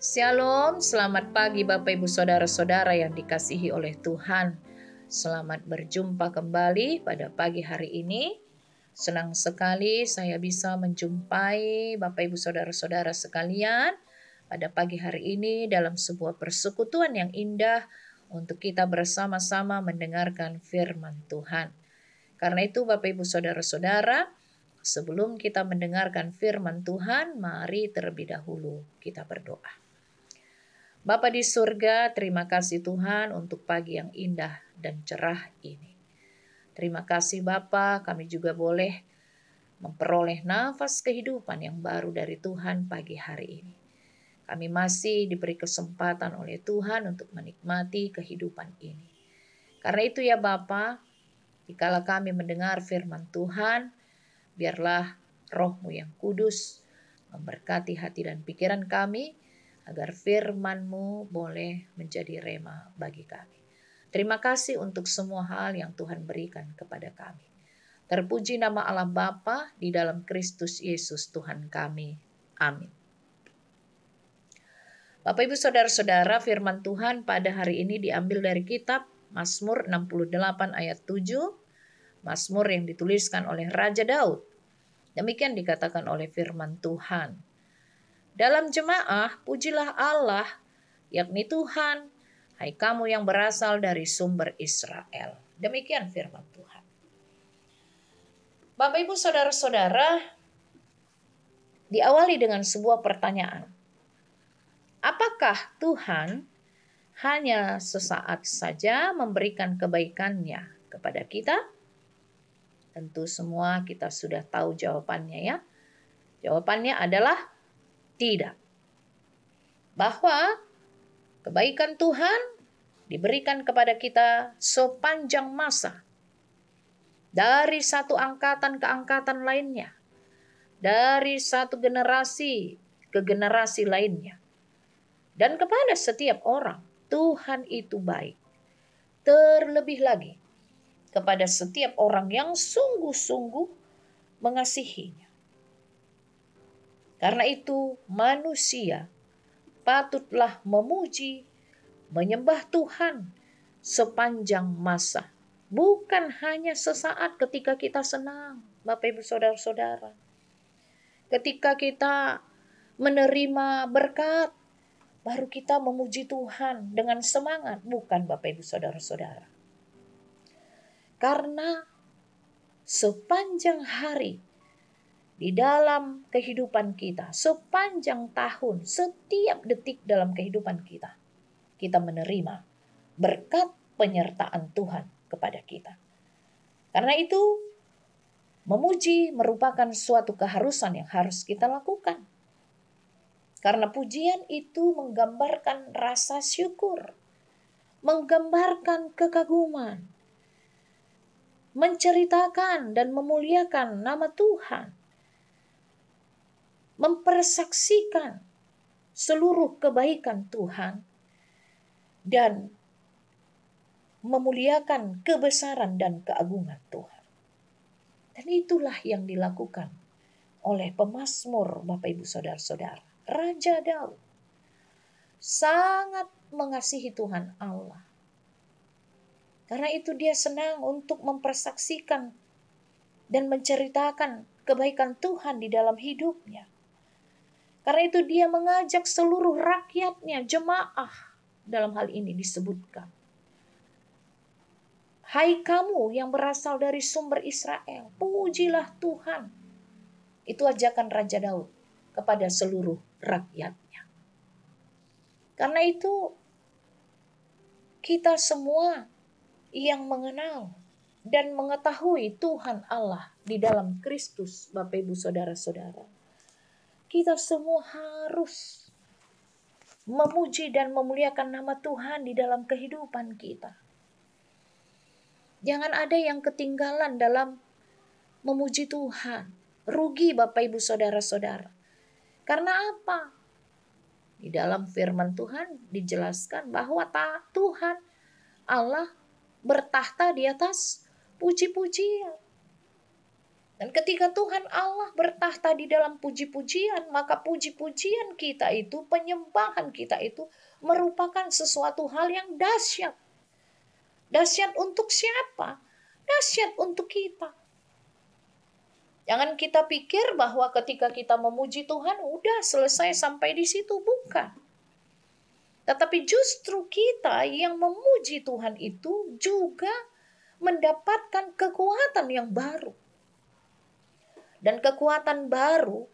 Shalom, selamat pagi Bapak Ibu Saudara-saudara yang dikasihi oleh Tuhan. Selamat berjumpa kembali pada pagi hari ini. Senang sekali saya bisa menjumpai Bapak Ibu Saudara-saudara sekalian pada pagi hari ini dalam sebuah persekutuan yang indah untuk kita bersama-sama mendengarkan firman Tuhan. Karena itu Bapak Ibu Saudara-saudara, sebelum kita mendengarkan firman Tuhan, mari terlebih dahulu kita berdoa. Bapa di surga, terima kasih Tuhan untuk pagi yang indah dan cerah ini. Terima kasih Bapa, kami juga boleh memperoleh nafas kehidupan yang baru dari Tuhan pagi hari ini. Kami masih diberi kesempatan oleh Tuhan untuk menikmati kehidupan ini. Karena itu ya Bapa, dikala kami mendengar firman Tuhan, biarlah Roh-Mu yang kudus memberkati hati dan pikiran kami, agar firman-Mu boleh menjadi rema bagi kami. Terima kasih untuk semua hal yang Tuhan berikan kepada kami. Terpuji nama Allah Bapa di dalam Kristus Yesus Tuhan kami. Amin. Bapak Ibu Saudara-saudara, firman Tuhan pada hari ini diambil dari kitab Mazmur 68 ayat 7. Mazmur yang dituliskan oleh Raja Daud. Demikian dikatakan oleh firman Tuhan. Dalam jemaah, pujilah Allah, yakni Tuhan, hai kamu yang berasal dari sumber Israel. Demikian firman Tuhan. Bapak Ibu Saudara-saudara, diawali dengan sebuah pertanyaan. Apakah Tuhan hanya sesaat saja memberikan kebaikannya kepada kita? Tentu semua kita sudah tahu jawabannya ya. Jawabannya adalah tidak. Bahwa kebaikan Tuhan diberikan kepada kita sepanjang masa. Dari satu angkatan ke angkatan lainnya. Dari satu generasi ke generasi lainnya. Dan kepada setiap orang, Tuhan itu baik. Terlebih lagi kepada setiap orang yang sungguh-sungguh mengasihinya. Karena itu manusia patutlah memuji, menyembah Tuhan sepanjang masa. Bukan hanya sesaat ketika kita senang, Bapak Ibu Saudara-saudara. Ketika kita menerima berkat, baru kita memuji Tuhan dengan semangat. Bukan Bapak Ibu Saudara-saudara. Karena sepanjang hari, di dalam kehidupan kita, sepanjang tahun, setiap detik dalam kehidupan kita, kita menerima berkat penyertaan Tuhan kepada kita. Karena itu, memuji merupakan suatu keharusan yang harus kita lakukan. Karena pujian itu menggambarkan rasa syukur, menggambarkan kekaguman, menceritakan dan memuliakan nama Tuhan, mempersaksikan seluruh kebaikan Tuhan dan memuliakan kebesaran dan keagungan Tuhan. Dan itulah yang dilakukan oleh pemazmur Bapak Ibu Saudara-saudara. Raja Daud sangat mengasihi Tuhan Allah. Karena itu dia senang untuk mempersaksikan dan menceritakan kebaikan Tuhan di dalam hidupnya. Karena itu dia mengajak seluruh rakyatnya, jemaah dalam hal ini disebutkan. Hai kamu yang berasal dari sumber Israel, pujilah Tuhan. Itu ajakan Raja Daud kepada seluruh rakyatnya. Karena itu kita semua yang mengenal dan mengetahui Tuhan Allah di dalam Kristus, Bapak Ibu Saudara-saudara. Kita semua harus memuji dan memuliakan nama Tuhan di dalam kehidupan kita. Jangan ada yang ketinggalan dalam memuji Tuhan. Rugi Bapak Ibu Saudara-saudara. Karena apa? Di dalam firman Tuhan dijelaskan bahwa Tuhan Allah bertahta di atas puji-pujian. Dan ketika Tuhan Allah bertahta di dalam puji-pujian, maka puji-pujian kita itu, penyembahan kita itu merupakan sesuatu hal yang dahsyat. Dahsyat untuk siapa? Dahsyat untuk kita. Jangan kita pikir bahwa ketika kita memuji Tuhan, udah selesai sampai di situ. Bukan. Tetapi justru kita yang memuji Tuhan itu juga mendapatkan kekuatan yang baru. Dan kekuatan baru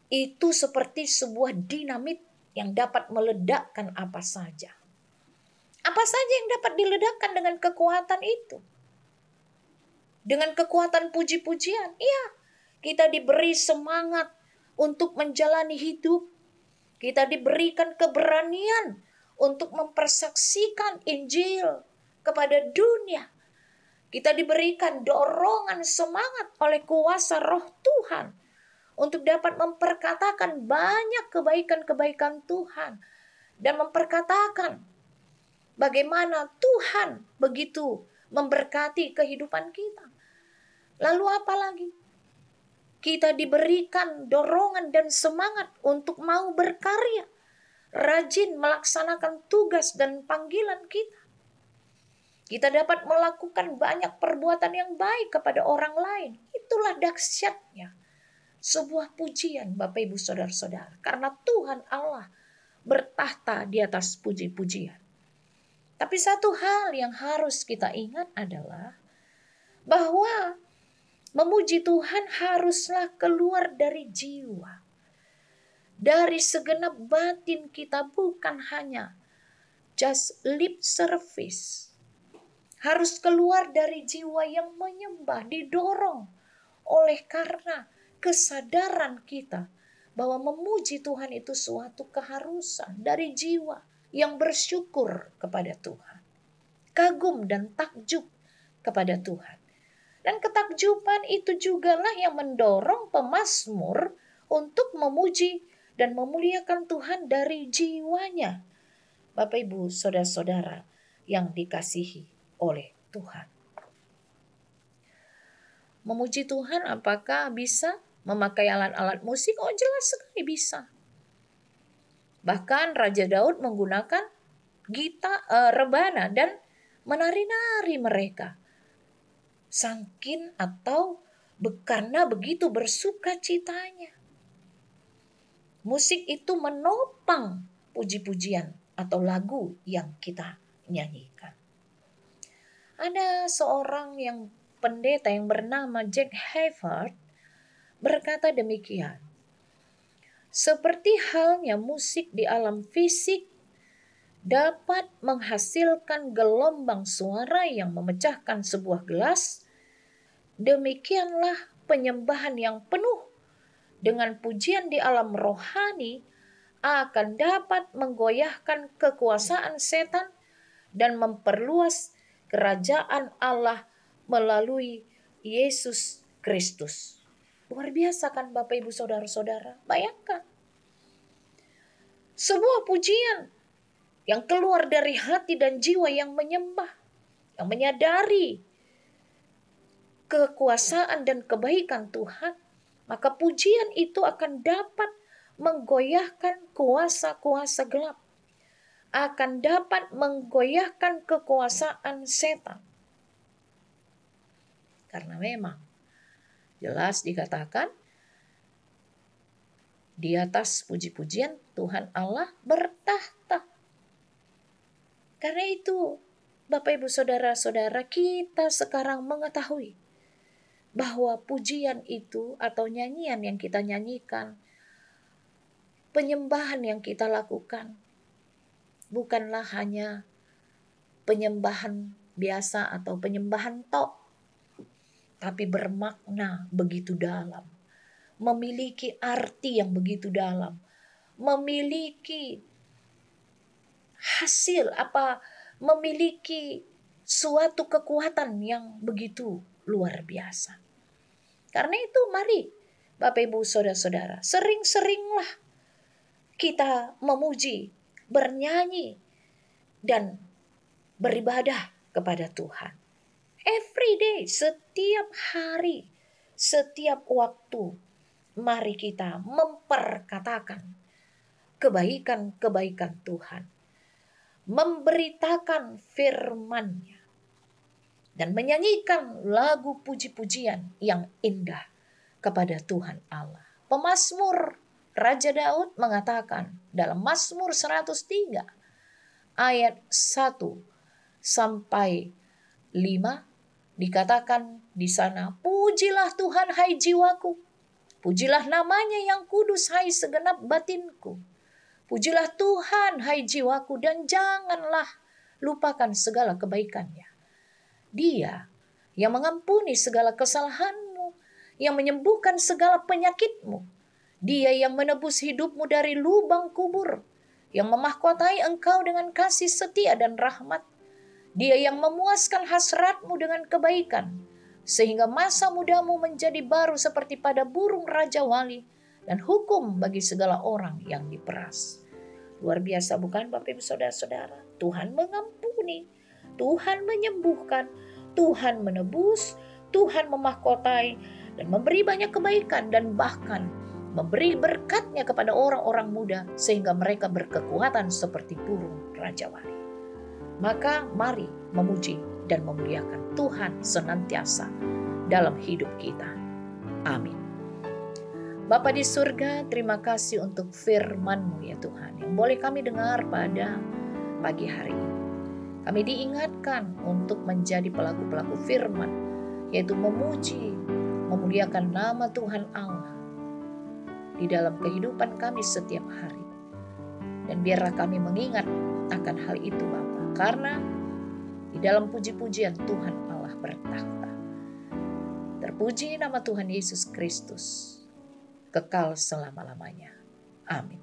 itu seperti sebuah dinamit yang dapat meledakkan apa saja. Apa saja yang dapat diledakkan dengan kekuatan itu? Dengan kekuatan puji-pujian, iya, kita diberi semangat untuk menjalani hidup. Kita diberikan keberanian untuk mempersaksikan Injil kepada dunia. Kita diberikan dorongan semangat oleh kuasa Roh Tuhan untuk dapat memperkatakan banyak kebaikan-kebaikan Tuhan dan memperkatakan bagaimana Tuhan begitu memberkati kehidupan kita. Lalu apa lagi? Kita diberikan dorongan dan semangat untuk mau berkarya, rajin melaksanakan tugas dan panggilan kita. Kita dapat melakukan banyak perbuatan yang baik kepada orang lain. Itulah dahsyatnya sebuah pujian, Bapak Ibu Saudara-saudara. Karena Tuhan Allah bertahta di atas puji-pujian. Tapi satu hal yang harus kita ingat adalah bahwa memuji Tuhan haruslah keluar dari jiwa. Dari segenap batin kita, bukan hanya just lip service. Harus keluar dari jiwa yang menyembah, didorong oleh karena kesadaran kita bahwa memuji Tuhan itu suatu keharusan dari jiwa yang bersyukur kepada Tuhan. Kagum dan takjub kepada Tuhan. Dan ketakjuban itu jugalah yang mendorong pemazmur untuk memuji dan memuliakan Tuhan dari jiwanya. Bapak Ibu Saudara-saudara yang dikasihi oleh Tuhan. Memuji Tuhan apakah bisa memakai alat-alat musik? Oh, jelas sekali bisa. Bahkan Raja Daud menggunakan gitar, rebana dan menari-nari mereka. Sangkin atau karena begitu bersuka citanya. Musik itu menopang puji-pujian atau lagu yang kita nyanyikan. Ada seorang yang pendeta yang bernama Jack Hayford berkata demikian. Seperti halnya musik di alam fisik dapat menghasilkan gelombang suara yang memecahkan sebuah gelas, demikianlah penyembahan yang penuh dengan pujian di alam rohani akan dapat menggoyahkan kekuasaan setan dan memperluas kerajaan Allah melalui Yesus Kristus. Luar biasa kan Bapak Ibu Saudara-saudara? Bayangkan. Sebuah pujian yang keluar dari hati dan jiwa yang menyembah, yang menyadari kekuasaan dan kebaikan Tuhan, maka pujian itu akan dapat menggoyahkan kuasa-kuasa gelap, akan dapat menggoyahkan kekuasaan setan. Karena memang jelas dikatakan di atas puji-pujian Tuhan Allah bertahta. Karena itu Bapak Ibu Saudara-saudara, kita sekarang mengetahui bahwa pujian itu atau nyanyian yang kita nyanyikan, penyembahan yang kita lakukan, bukanlah hanya penyembahan biasa atau penyembahan tok, tapi bermakna begitu dalam, memiliki arti yang begitu dalam, memiliki hasil memiliki suatu kekuatan yang begitu luar biasa. Karena itu mari Bapak Ibu Saudara-saudara, sering-seringlah kita memuji, bernyanyi, dan beribadah kepada Tuhan. Every day, setiap hari, setiap waktu, mari kita memperkatakan kebaikan-kebaikan Tuhan. Memberitakan firman-Nya. Dan menyanyikan lagu puji-pujian yang indah kepada Tuhan Allah. Pemazmur Raja Daud mengatakan dalam Mazmur 103 ayat 1 sampai 5 dikatakan di sana, pujilah Tuhan hai jiwaku, pujilah namanya yang kudus hai segenap batinku. Pujilah Tuhan hai jiwaku dan janganlah lupakan segala kebaikannya. Dia yang mengampuni segala kesalahanmu, yang menyembuhkan segala penyakitmu. Dia yang menebus hidupmu dari lubang kubur, yang memahkotai engkau dengan kasih setia dan rahmat. Dia yang memuaskan hasratmu dengan kebaikan, sehingga masa mudamu menjadi baru seperti pada burung Raja Wali, dan hukum bagi segala orang yang diperas. Luar biasa bukan Bapak Ibu Saudara-saudara? Tuhan mengampuni, Tuhan menyembuhkan, Tuhan menebus, Tuhan memahkotai, dan memberi banyak kebaikan, dan bahkan memberi berkat-Nya kepada orang-orang muda, sehingga mereka berkekuatan seperti burung Raja Wali. Maka mari memuji dan memuliakan Tuhan senantiasa dalam hidup kita. Amin. Bapa di surga, terima kasih untuk firman-Mu ya Tuhan, yang boleh kami dengar pada pagi hari ini. Kami diingatkan untuk menjadi pelaku-pelaku firman, yaitu memuji, memuliakan nama Tuhan Allah di dalam kehidupan kami setiap hari. Dan biarlah kami mengingat akan hal itu Bapa, karena di dalam puji-pujian Tuhan Allah bertakhta. Terpuji nama Tuhan Yesus Kristus, kekal selama-lamanya. Amin.